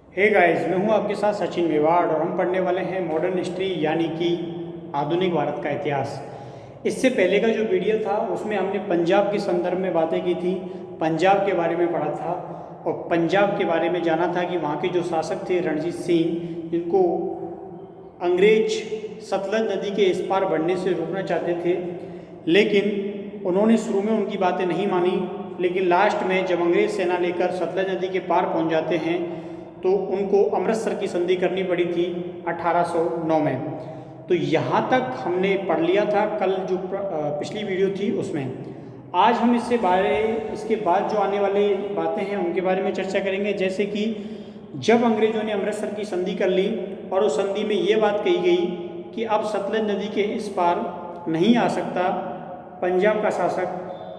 Hey guys, मैं हूं आपके साथ सचिन मेवाड़ और हम पढ़ने वाले हैं मॉडर्न हिस्ट्री यानी कि आधुनिक भारत का इतिहास। इससे पहले का जो वीडियो था उसमें हमने पंजाब के संदर्भ में बातें की थी, पंजाब के बारे में पढ़ा था और पंजाब के बारे में जाना था कि वहाँ के जो शासक थे रणजीत सिंह, जिनको अंग्रेज सतलज नदी के इस पार बढ़ने से रोकना चाहते थे, लेकिन उन्होंने शुरू में उनकी बातें नहीं मानी। लेकिन लास्ट में जब अंग्रेज सेना लेकर सतलज नदी के पार पहुंच जाते हैं तो उनको अमृतसर की संधि करनी पड़ी थी 1809 में। तो यहाँ तक हमने पढ़ लिया था कल जो पिछली वीडियो थी उसमें। आज हम इसके बाद जो आने वाली बातें हैं उनके बारे में चर्चा करेंगे। जैसे कि जब अंग्रेजों ने अमृतसर की संधि कर ली और उस संधि में ये बात कही गई कि अब सतलज नदी के इस पार नहीं आ सकता पंजाब का शासक,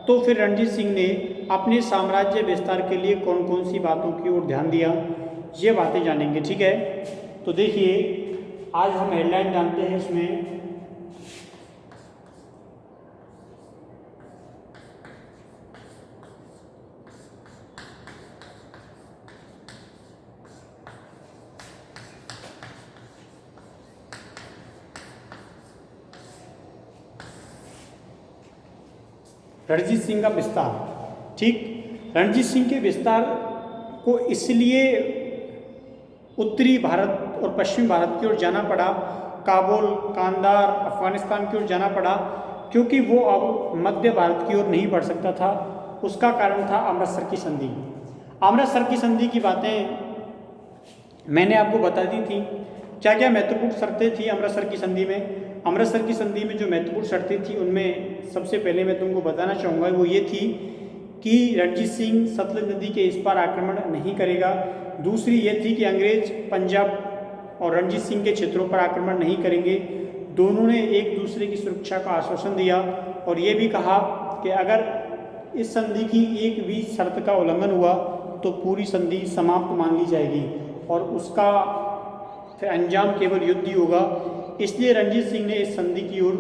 तो फिर रणजीत सिंह ने अपने साम्राज्य विस्तार के लिए कौन कौन सी बातों की ओर ध्यान दिया, ये बातें जानेंगे। ठीक है, तो देखिए आज हम हेडलाइन जानते हैं इसमें। रणजीत सिंह का विस्तार। ठीक, रणजीत सिंह के विस्तार को इसलिए उत्तरी भारत और पश्चिमी भारत की ओर जाना पड़ा, काबुल, कांधार, अफगानिस्तान की ओर जाना पड़ा, क्योंकि वो अब मध्य भारत की ओर नहीं बढ़ सकता था। उसका कारण था अमृतसर की संधि। अमृतसर की संधि की बातें मैंने आपको बता दी थी। क्या क्या महत्वपूर्ण शर्तें थी अमृतसर की संधि में। अमृतसर की संधि में जो महत्वपूर्ण शर्तें थी उनमें सबसे पहले मैं तुमको बताना चाहूँगा वो ये थी कि रणजीत सिंह सतलज नदी के इस पार आक्रमण नहीं करेगा। दूसरी ये थी कि अंग्रेज पंजाब और रणजीत सिंह के क्षेत्रों पर आक्रमण नहीं करेंगे। दोनों ने एक दूसरे की सुरक्षा का आश्वासन दिया और ये भी कहा कि अगर इस संधि की एक भी शर्त का उल्लंघन हुआ तो पूरी संधि समाप्त मान ली जाएगी और उसका फिर अंजाम केवल युद्ध ही होगा। इसलिए रणजीत सिंह ने इस संधि की ओर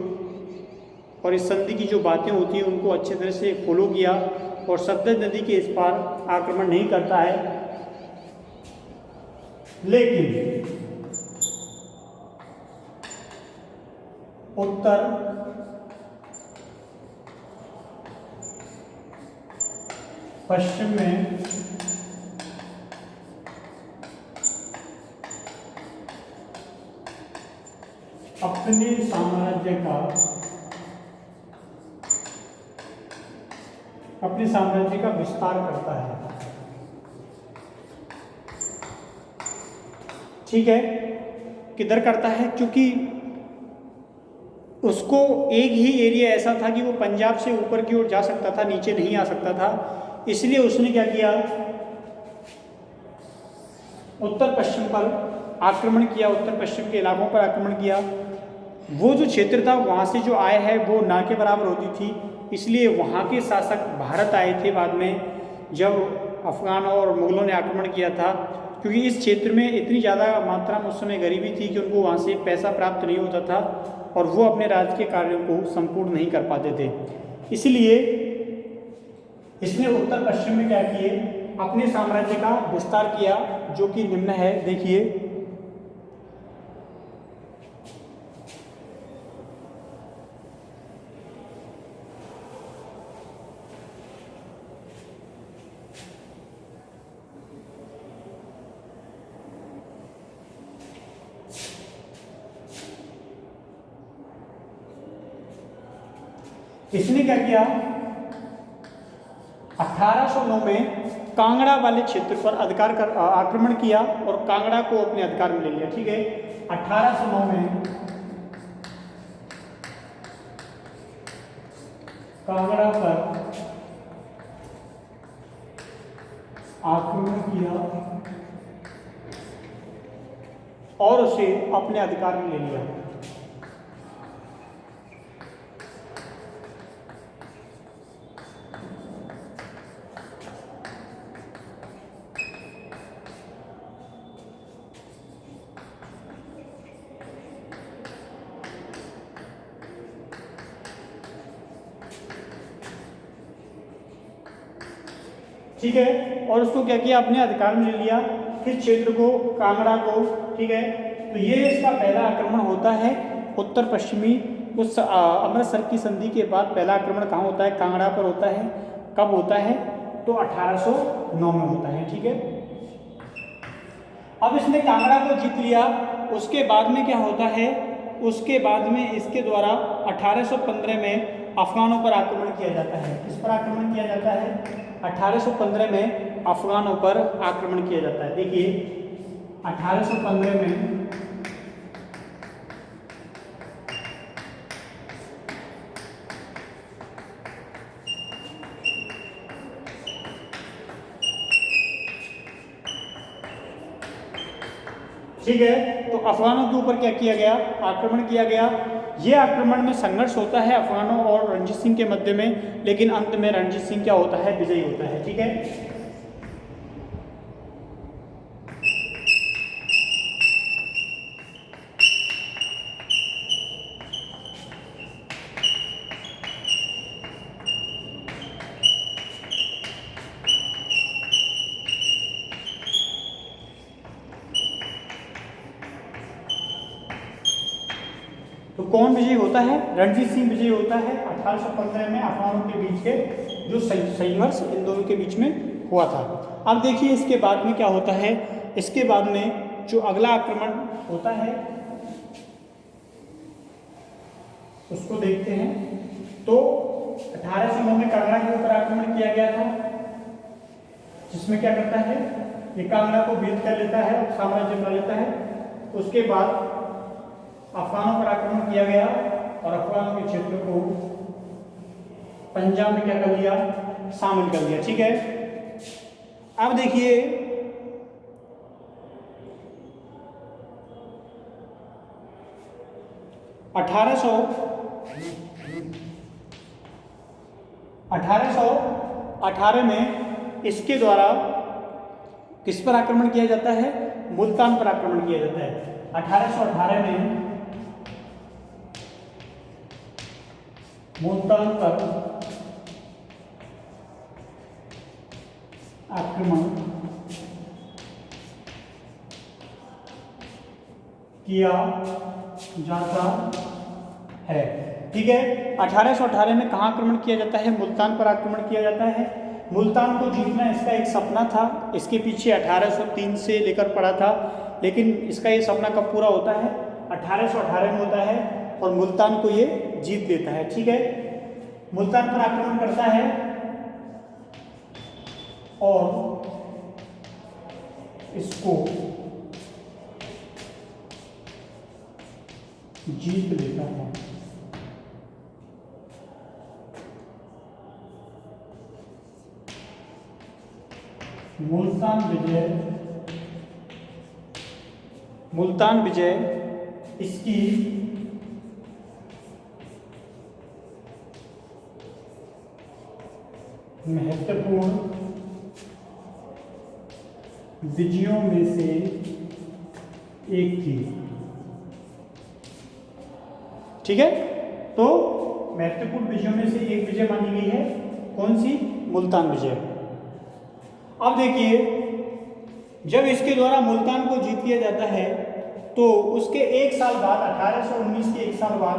और इस संधि की जो बातें होती हैं उनको अच्छे तरह से फॉलो किया और सतलज नदी के इस पार आक्रमण नहीं करता है। लेकिन उत्तर पश्चिम में अपने साम्राज्य का विस्तार करता है। ठीक है, किधर करता है? क्योंकि उसको एक ही एरिया ऐसा था कि वो पंजाब से ऊपर की ओर जा सकता था, नीचे नहीं आ सकता था। इसलिए उसने क्या किया, उत्तर पश्चिम पर आक्रमण किया, उत्तर पश्चिम के इलाकों पर आक्रमण किया। वो जो क्षेत्र था वहाँ से जो आय है वो ना के बराबर होती थी। इसलिए वहाँ के शासक भारत आए थे बाद में जब अफगानों और मुगलों ने आक्रमण किया था, क्योंकि इस क्षेत्र में इतनी ज़्यादा मात्रा में उस समय गरीबी थी कि उनको वहाँ से पैसा प्राप्त नहीं होता था और वो अपने राज्य के कार्यों को संपूर्ण नहीं कर पाते थे। इसलिए इसने उत्तर पश्चिम में क्या किए, अपने साम्राज्य का विस्तार किया, जो कि निम्न है। देखिए, इसने क्या किया, 1809 में कांगड़ा वाले क्षेत्र पर आक्रमण किया और कांगड़ा को अपने अधिकार में ले लिया। ठीक है, 1809 में कांगड़ा पर आक्रमण किया और उसे अपने अधिकार में ले लिया। ठीक है, और उसको क्या किया, अपने अधिकार में ले लिया। किस क्षेत्र को? कांगड़ा को। ठीक है, तो ये इसका पहला आक्रमण होता है उत्तर पश्चिमी उस अमृतसर की संधि के बाद पहला आक्रमण कहाँ होता है? कांगड़ा पर होता है। कब होता है? तो 1809 में होता है। ठीक है, अब इसने कांगड़ा को जीत लिया, उसके बाद में क्या होता है? उसके बाद में इसके द्वारा 1815 में अफगानों पर आक्रमण किया जाता है। किस पर आक्रमण किया जाता है? 1815 में अफगानों पर आक्रमण किया जाता है। देखिए 1815 में ठीक है, तो अफगानों के ऊपर क्या किया गया? आक्रमण किया गया। ये आक्रमण में संघर्ष होता है अफगानों और रणजीत सिंह के मध्य में, लेकिन अंत में रणजीत सिंह क्या होता है? विजयी होता है। ठीक है, तो कौन विजयी होता है? रणजीत सिंह विजयी होता है 1815 में अफगानों के बीच के जो संघर्ष इन दोनों के बीच में हुआ था। अब देखिए इसके बाद में क्या होता है? इसके बाद में जो अगला आक्रमण होता है उसको देखते हैं। तो 1809 में कांगड़ा के ऊपर आक्रमण किया गया था, जिसमें क्या करता है? ये कांगड़ा को भेद कर लेता है और साम्राज्य बना लेता है। उसके बाद अफगानों पर आक्रमण किया गया और अफगानों के क्षेत्र को पंजाब में क्या कर लिया? शामिल कर लिया। ठीक है, अब देखिए 1818 में इसके द्वारा किस पर आक्रमण किया जाता है? मुल्तान पर आक्रमण किया जाता है। 1818 में मुल्तान पर आक्रमण किया जाता है। ठीक है, 1818 में कहाँ आक्रमण किया जाता है? मुल्तान पर आक्रमण किया जाता है। मुल्तान को जीतना इसका एक सपना था, इसके पीछे 1803 से लेकर पड़ा था, लेकिन इसका ये सपना कब पूरा होता है? 1818 में होता है और मुल्तान को ये जीत लेता है। ठीक है, मुल्तान पर आक्रमण करता है और इसको जीत लेता है। मुल्तान विजय इसकी महत्वपूर्ण विजयों में से एक थी। ठीक है, तो महत्वपूर्ण विजयों में से एक विजय मानी गई है। कौन सी? मुल्तान विजय। अब देखिए जब इसके द्वारा मुल्तान को जीत लिया जाता है तो उसके एक साल बाद 1819 के एक साल बाद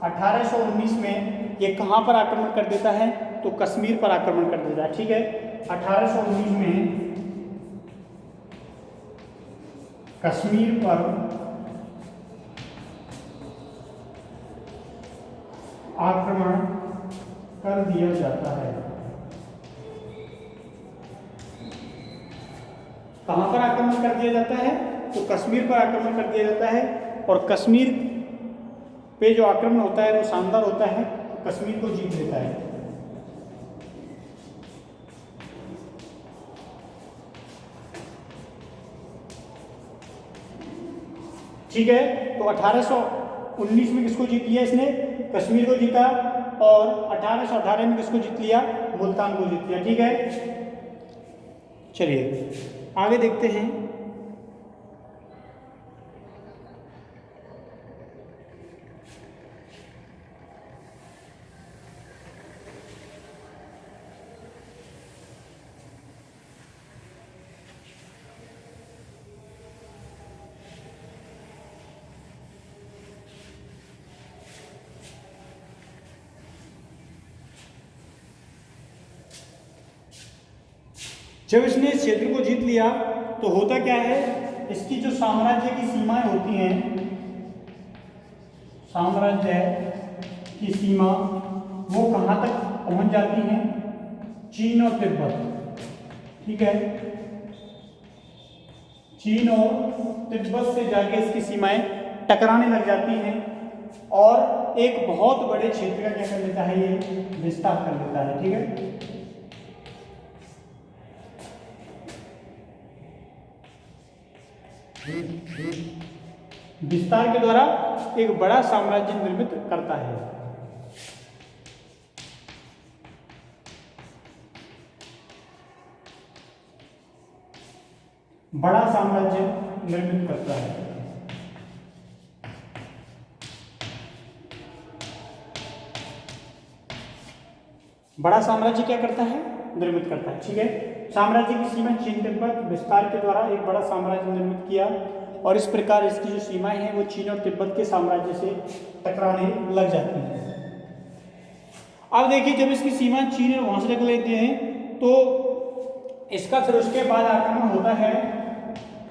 1819 में ये कहाँ पर आक्रमण कर देता है? तो कश्मीर पर आक्रमण कर देता है। ठीक है, 1819 में कश्मीर पर आक्रमण कर दिया जाता है। कहाँ पर आक्रमण कर दिया जाता है? तो कश्मीर पर आक्रमण कर दिया जाता है और कश्मीर पे जो आक्रमण होता है वो शानदार होता है, कश्मीर को जीत लेता है। ठीक है, तो 1819 में किसको जीत लिया इसने? कश्मीर को जीता। और 1818 में किसको जीत लिया? मुल्तान को जीत लिया। ठीक है, चलिए आगे देखते हैं। जब इसने इस क्षेत्र को जीत लिया तो होता क्या है, इसकी जो साम्राज्य की सीमाएं होती हैं, साम्राज्य की सीमा वो कहाँ तक पहुंच जाती हैं, चीन और तिब्बत। ठीक है, चीन और तिब्बत से जाके इसकी सीमाएं टकराने लग जाती हैं और एक बहुत बड़े क्षेत्र का क्या कर लेता है, ये विस्तार कर लेता है। ठीक है, विस्तार के द्वारा एक बड़ा साम्राज्य निर्मित करता है। बड़ा साम्राज्य निर्मित करता है। बड़ा साम्राज्य क्या करता है, निर्मित करता है। ठीक है, साम्राज्य की सीमा चीन तिब्बत विस्तार के द्वारा एक बड़ा साम्राज्य निर्मित किया और इस प्रकार इसकी जो सीमाएं हैं वो चीन और तिब्बत के साम्राज्य से टकराने लग जाती हैं। अब देखिए, जब इसकी सीमा चीन और वहां से टकरा लेते हैं तो इसका फिर उसके बाद आक्रमण होता है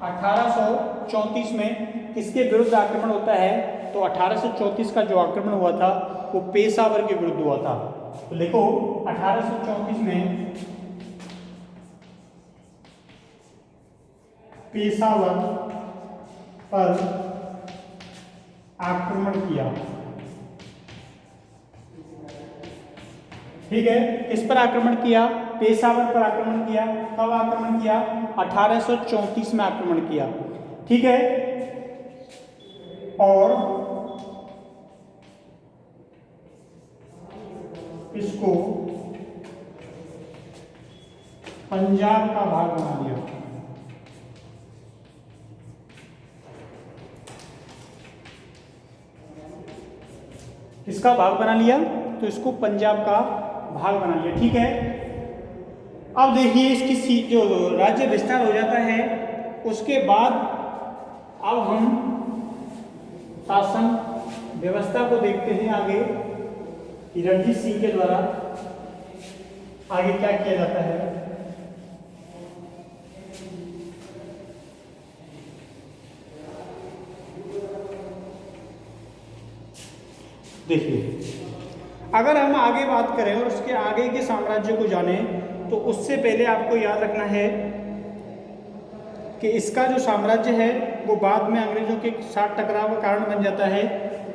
1834 में। किसके विरुद्ध आक्रमण होता है, तो 1834 का जो आक्रमण हुआ था वो पेशावर के विरुद्ध हुआ था। तो देखो 1834 में पेशावर पर आक्रमण किया। ठीक है, इस पर आक्रमण किया, पेशावर पर आक्रमण किया। कब आक्रमण किया, 1834 में आक्रमण किया। ठीक है, और इसको पंजाब का भाग बना दिया। इसका भाग बना लिया, तो इसको पंजाब का भाग बना लिया। ठीक है, अब देखिए इसकी जो राज्य विस्तार हो जाता है उसके बाद अब हम शासन व्यवस्था को देखते हैं आगे कि रणजीत सिंह के द्वारा आगे क्या किया जाता है। देखिए, अगर हम आगे बात करें और उसके आगे के साम्राज्य को जानें तो उससे पहले आपको याद रखना है कि इसका जो साम्राज्य है वो बाद में अंग्रेजों के साथ टकराव का कारण बन जाता है,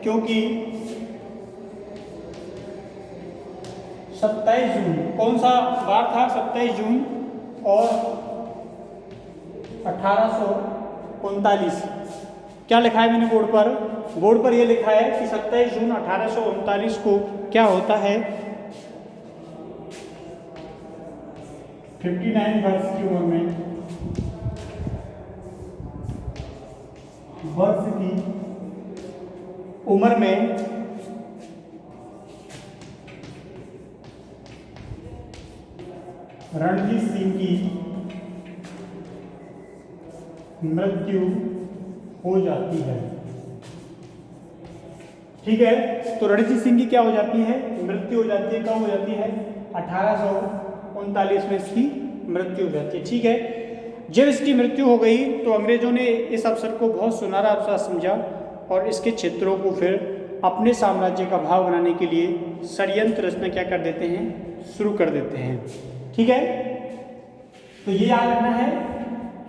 क्योंकि 27 जून कौन सा वार था, 27 जून और 1839। क्या लिखा है मैंने बोर्ड पर यह लिखा है कि 27 जून 1839 को क्या होता है, 59 वर्ष की उम्र में, रणजीत सिंह की मृत्यु हो जाती है। ठीक है, तो रणजीत सिंह की क्या हो जाती है, मृत्यु हो जाती है। कब हो जाती है, 1839 में इसकी मृत्यु हो जाती है। ठीक है, जब इसकी मृत्यु हो गई तो अंग्रेजों ने इस अवसर को बहुत सुनहरा अवसर समझा और इसके क्षेत्रों को फिर अपने साम्राज्य का भाग बनाने के लिए षड्यंत्र रचना क्या कर देते हैं, शुरू कर देते हैं। ठीक है, तो ये याद रखना है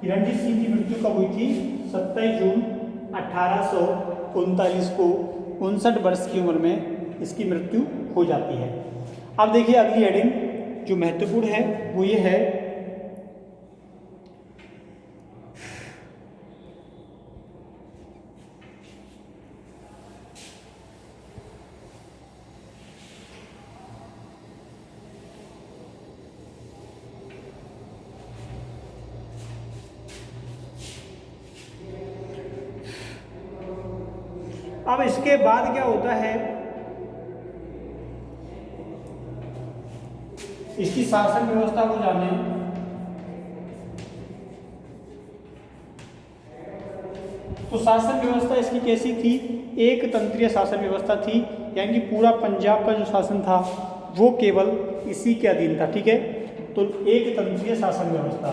कि रणजीत सिंह की मृत्यु कब हुई थी, 27 जून 1839 को 59 वर्ष की उम्र में इसकी मृत्यु हो जाती है। अब देखिए अगली हेडिंग जो महत्वपूर्ण है वो ये है अब इसके बाद क्या होता है, इसकी शासन व्यवस्था को जाने। तो शासन व्यवस्था इसकी कैसी थी, एक तंत्रीय शासन व्यवस्था थी, यानी कि पूरा पंजाब का जो शासन था वो केवल इसी के अधीन था। ठीक है, तो एक तंत्रीय शासन व्यवस्था।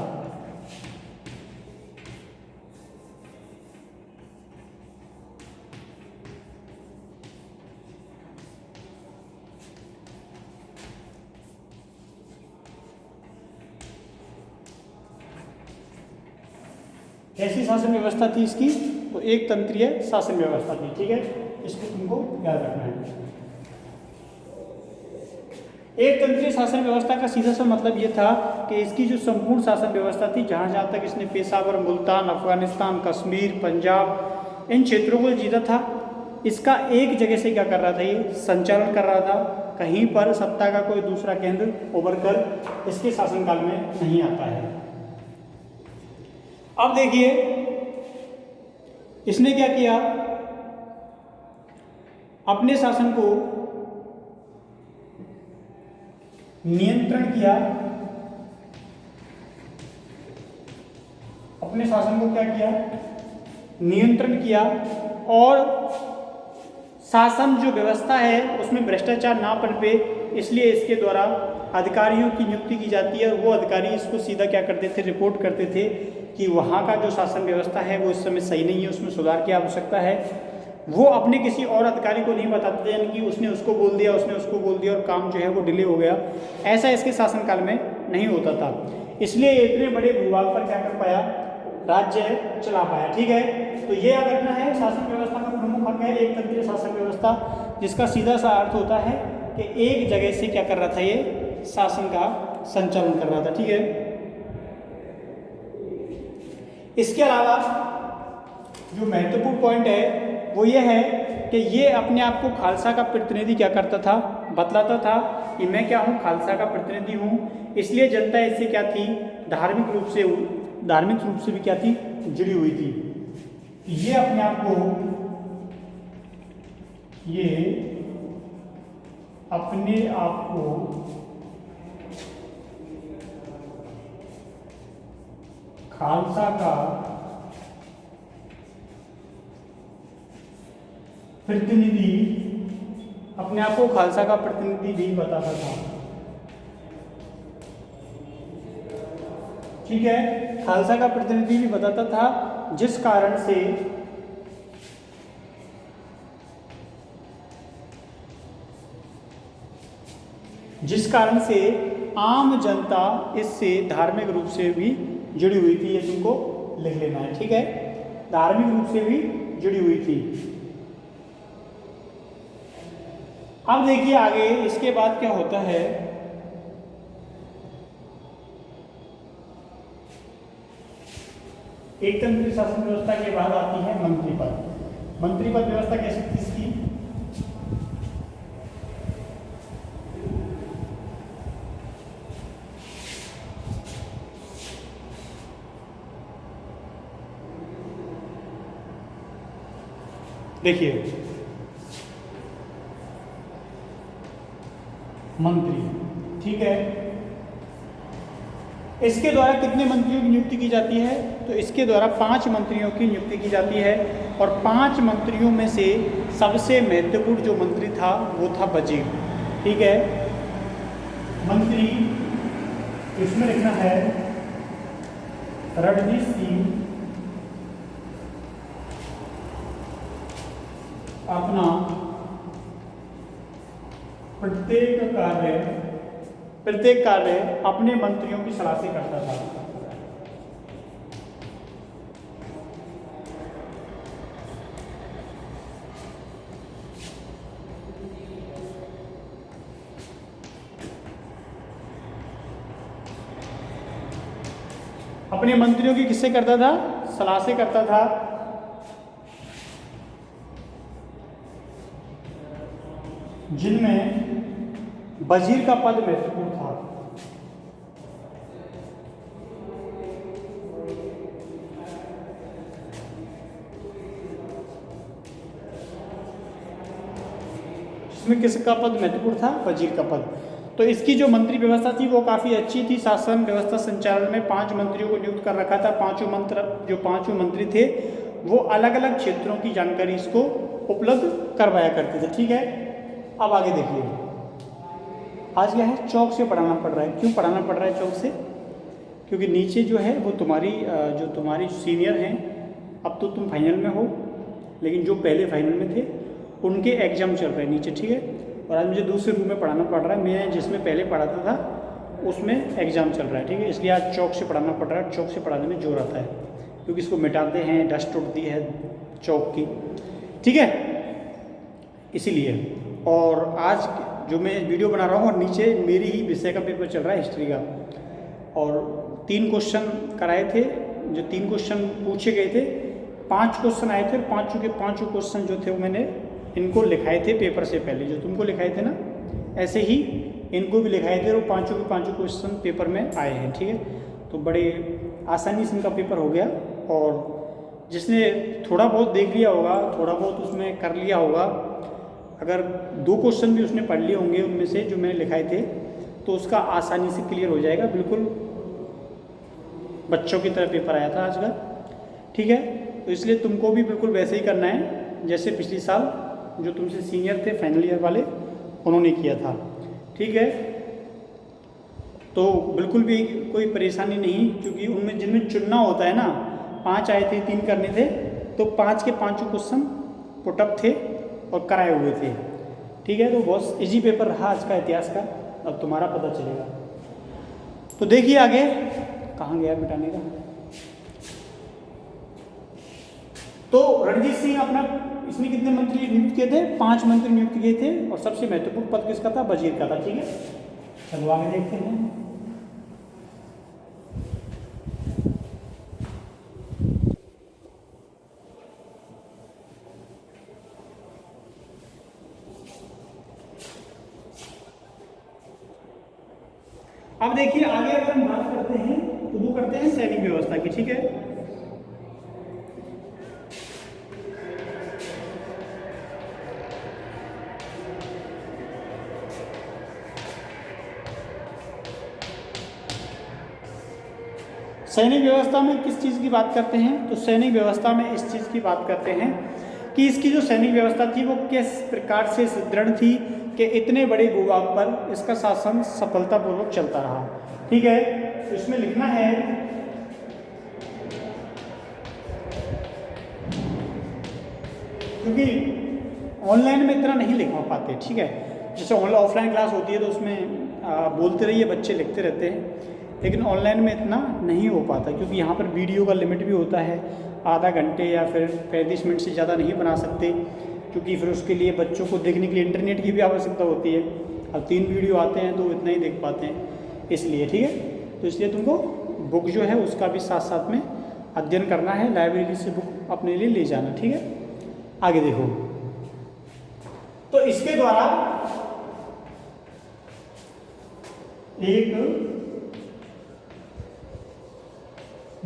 कैसी शासन व्यवस्था थी इसकी? तो एक तंत्रीय शासन व्यवस्था थी। ठीक है, इसको तुमको याद रखना है। एक तंत्रीय शासन व्यवस्था का सीधा सा मतलब ये था कि इसकी जो संपूर्ण शासन व्यवस्था थी, जहाँ जहाँ तक इसने पेशावर, मुल्तान, अफगानिस्तान, कश्मीर, पंजाब, इन क्षेत्रों को जीता था, इसका एक जगह से क्या कर रहा था, ये संचालन कर रहा था। कहीं पर सत्ता का कोई दूसरा केंद्र उभर कर इसके शासनकाल में नहीं आता है। अब देखिए इसने क्या किया, अपने शासन को नियंत्रण किया, अपने शासन को क्या किया, नियंत्रण किया, और शासन जो व्यवस्था है उसमें भ्रष्टाचार ना पनपे, इसलिए इसके द्वारा अधिकारियों की नियुक्ति की जाती है। वो अधिकारी इसको सीधा क्या करते थे, रिपोर्ट करते थे कि वहाँ का जो शासन व्यवस्था है वो इस समय सही नहीं है, उसमें सुधार की आवश्यकता है। वो अपने किसी और अधिकारी को नहीं बताते थे, यानी कि उसने उसको बोल दिया, उसने उसको बोल दिया और काम जो है वो डिले हो गया। ऐसा इसके शासनकाल में नहीं होता था, इसलिए इतने बड़े भूभाग पर क्या कर पाया, राज्य चला पाया। ठीक है, तो ये याद रखना है, शासन व्यवस्था का प्रमुख अंग है एक तंत्रीय शासन व्यवस्था, जिसका सीधा सा अर्थ होता है कि एक जगह से क्या कर रहा था, ये शासन का संचालन कर रहा था। ठीक है, इसके अलावा जो महत्वपूर्ण पॉइंट है वो ये है कि ये अपने आप को खालसा का प्रतिनिधि क्या करता था, बतलाता था कि मैं क्या हूँ, खालसा का प्रतिनिधि हूँ। इसलिए जनता इससे क्या थी, धार्मिक रूप से भी क्या थी, जुड़ी हुई थी। ये अपने आप को खालसा का प्रतिनिधि, अपने आप को खालसा का प्रतिनिधि भी बताता था। ठीक है, खालसा का प्रतिनिधि भी बताता था, जिस कारण से आम जनता इससे धार्मिक रूप से भी जुड़ी हुई थी। ये तुमको लिख लेना है। ठीक है, धार्मिक रूप से भी जुड़ी हुई थी। अब देखिए आगे इसके बाद क्या होता है, एक तंत्रीय शासन व्यवस्था के बाद आती है मंत्री पद। मंत्री पद व्यवस्था कैसी थी इसकी, देखिए मंत्री। ठीक है, इसके द्वारा कितने मंत्रियों की नियुक्ति की जाती है, तो इसके द्वारा 5 मंत्रियों की नियुक्ति की जाती है। और 5 मंत्रियों में से सबसे महत्वपूर्ण जो मंत्री था वो था वजीर। ठीक है, मंत्री इसमें लिखना है रणजीत सिंह अपना प्रत्येक कार्य अपने मंत्रियों की सलाह से करता था। अपने मंत्रियों की किससे करता था, सलाह से करता था। जिनमें वजीर का पद महत्वपूर्ण था। जिसमें किसका पद महत्वपूर्ण था, वजीर का पद। तो इसकी जो मंत्री व्यवस्था थी वो काफ़ी अच्छी थी। शासन व्यवस्था संचालन में 5 मंत्रियों को नियुक्त कर रखा था। पांचों मंत्री थे वो अलग अलग क्षेत्रों की जानकारी इसको उपलब्ध करवाया करते थे। ठीक है, अब आगे देखिए आज क्या है, चौक से पढ़ाना पड़ रहा है। क्यों पढ़ाना पड़ रहा है चौक से? क्योंकि नीचे जो है वो जो तुम्हारी सीनियर हैं, अब तो तुम फाइनल में हो, लेकिन जो पहले फाइनल में थे उनके एग्ज़ाम चल रहे हैं नीचे, ठीक है। और आज मुझे दूसरे रूम में पढ़ाना पड़ रहा है, मैं जिसमें पहले पढ़ाता था उसमें एग्ज़ाम चल रहा है, ठीक है। इसलिए आज चौक से पढ़ाना पड़ रहा है। चौक से पढ़ाने में जोर आता है, क्योंकि इसको मिटाते हैं, डस्ट उड़ती है चौक की, ठीक है, इसीलिए। और आज जो मैं वीडियो बना रहा हूँ और नीचे मेरी ही विषय का पेपर चल रहा है, हिस्ट्री का, और 3 क्वेश्चन कराए थे। जो 3 क्वेश्चन पूछे गए थे, 5 क्वेश्चन आए थे, और पाँचों के पाँचों क्वेश्चन जो थे वो मैंने इनको लिखाए थे पेपर से पहले, जो तुमको लिखाए थे ना, ऐसे ही इनको भी लिखाए थे, और पाँचों के पाँचों क्वेश्चन पेपर में आए हैं, ठीक है। तो बड़े आसानी से इनका पेपर हो गया। और जिसने थोड़ा बहुत देख लिया होगा, थोड़ा बहुत उसमें कर लिया होगा, अगर 2 क्वेश्चन भी उसने पढ़ लिए होंगे उनमें से जो मैंने लिखाए थे, तो उसका आसानी से क्लियर हो जाएगा। बिल्कुल बच्चों की तरह पेपर आया था आज का, ठीक है। तो इसलिए तुमको भी बिल्कुल वैसे ही करना है जैसे पिछले साल जो तुमसे सीनियर थे फाइनल ईयर वाले, उन्होंने किया था, ठीक है। तो बिल्कुल भी कोई परेशानी नहीं, क्योंकि उनमें जिनमें चुनना होता है ना, 5 आए थे, 3 करने थे, तो 5 के पाँचों क्वेश्चन पुटअप थे और कराए हुए थे, ठीक है। तो बहुत इजी पेपर रहा आज का इतिहास का, अब तुम्हारा पता चलेगा। तो देखिए आगे कहाँ गया मिटाने का। तो रणजीत सिंह अपना, इसने कितने मंत्री नियुक्त किए थे? 5 मंत्री नियुक्त किए थे, और सबसे महत्वपूर्ण पद किसका था? वजीर का था, ठीक है। चलो आगे देखते हैं। अब देखिए आगे अगर हम बात करते हैं तो वो करते हैं सैनिक व्यवस्था की, ठीक है। सैनिक व्यवस्था में किस चीज़ की बात करते हैं? तो सैनिक व्यवस्था में इस चीज़ की बात करते हैं कि इसकी जो सैनिक व्यवस्था थी वो किस प्रकार से सुदृढ़ थी कि इतने बड़े भूभाग पर इसका शासन सफलतापूर्वक चलता रहा, ठीक है। तो इसमें लिखना है क्योंकि ऑनलाइन में इतना नहीं लिख पाते, ठीक है। जैसे ऑफलाइन क्लास होती है तो उसमें बोलते रहिए, बच्चे लिखते रहते हैं, लेकिन ऑनलाइन में इतना नहीं हो पाता, क्योंकि यहाँ पर वीडियो का लिमिट भी होता है, आधा घंटे या फिर 35 मिनट से ज़्यादा नहीं बना सकते, क्योंकि फिर उसके लिए बच्चों को देखने के लिए इंटरनेट की भी आवश्यकता होती है। अब 3 वीडियो आते हैं तो इतना ही देख पाते हैं, इसलिए, ठीक है। तो इसलिए तुमको बुक जो है उसका भी साथ साथ में अध्ययन करना है, लाइब्रेरी से बुक अपने लिए ले जाना, ठीक है। आगे देखो, तो इसके द्वारा एक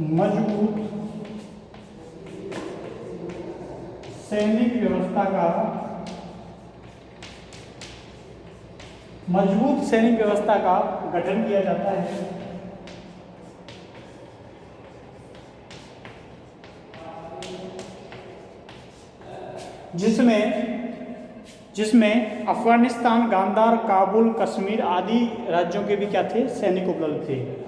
मजबूत सैनिक व्यवस्था का गठन किया जाता है, जिसमें अफगानिस्तान, गांधार, काबुल, कश्मीर आदि राज्यों के भी क्या थे? सैनिक उपलब्ध थे।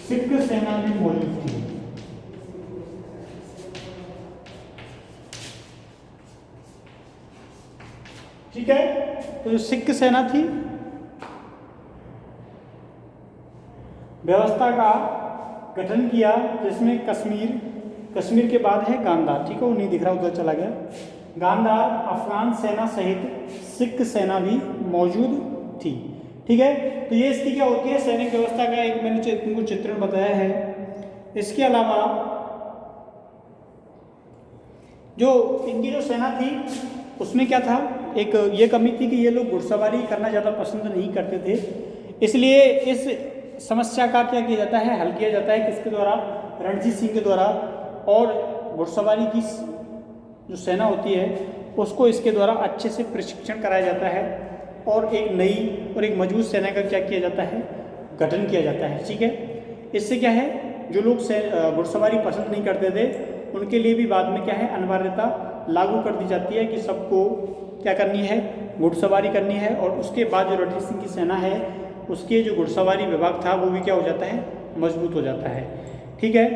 सिख सेना भी मौजूद थी, ठीक है। तो जो सिख सेना थी, व्यवस्था का गठन किया, जिसमें कश्मीर के बाद है गांधार, ठीक है, वो नहीं दिख रहा, उधर चला गया। गांधार, अफगान सेना सहित सिख सेना भी मौजूद थी, ठीक है। तो ये इसकी क्या होती है? सैनिक व्यवस्था का एक मैंने तुमको चित्रण बताया है। इसके अलावा जो इनकी जो सेना थी उसमें क्या था, एक ये कमी थी कि ये लोग घुड़सवारी करना ज़्यादा पसंद नहीं करते थे, इसलिए इस समस्या का क्या किया जाता है? हल किया जाता है किसके द्वारा? रणजीत सिंह के द्वारा। और घुड़सवारी की जो सेना होती है उसको इसके द्वारा अच्छे से प्रशिक्षण कराया जाता है और एक नई और एक मजबूत सेना का क्या किया जाता है, गठन किया जाता है। ठीक है, इससे क्या है, जो लोग घुड़सवारी पसंद नहीं करते थे उनके लिए भी बाद में क्या है, अनिवार्यता लागू कर दी जाती है कि सबको क्या करनी है, घुड़सवारी करनी है। और उसके बाद जो रणजीत सिंह की सेना है उसके जो घुड़सवारी विभाग था वो भी क्या हो जाता है, मजबूत हो जाता है। ठीक है,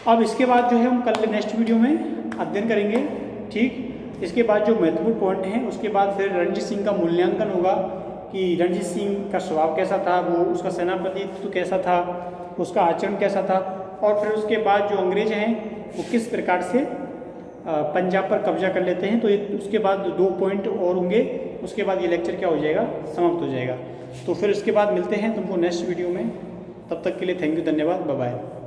अब इसके बाद जो है हम कल नेक्स्ट वीडियो में अध्ययन करेंगे। ठीक, इसके बाद जो महत्वपूर्ण पॉइंट हैं उसके बाद फिर रणजीत सिंह का मूल्यांकन होगा कि रणजीत सिंह का स्वभाव कैसा था, वो उसका सेनापतित्व कैसा था, उसका आचरण कैसा था, और फिर उसके बाद जो अंग्रेज हैं वो किस प्रकार से पंजाब पर कब्जा कर लेते हैं। तो उसके बाद 2 पॉइंट और होंगे, उसके बाद ये लेक्चर क्या हो जाएगा, समाप्त हो जाएगा। तो फिर उसके बाद मिलते हैं तुमको नेक्स्ट वीडियो में। तब तक के लिए थैंक यू, धन्यवाद, बाय बाय।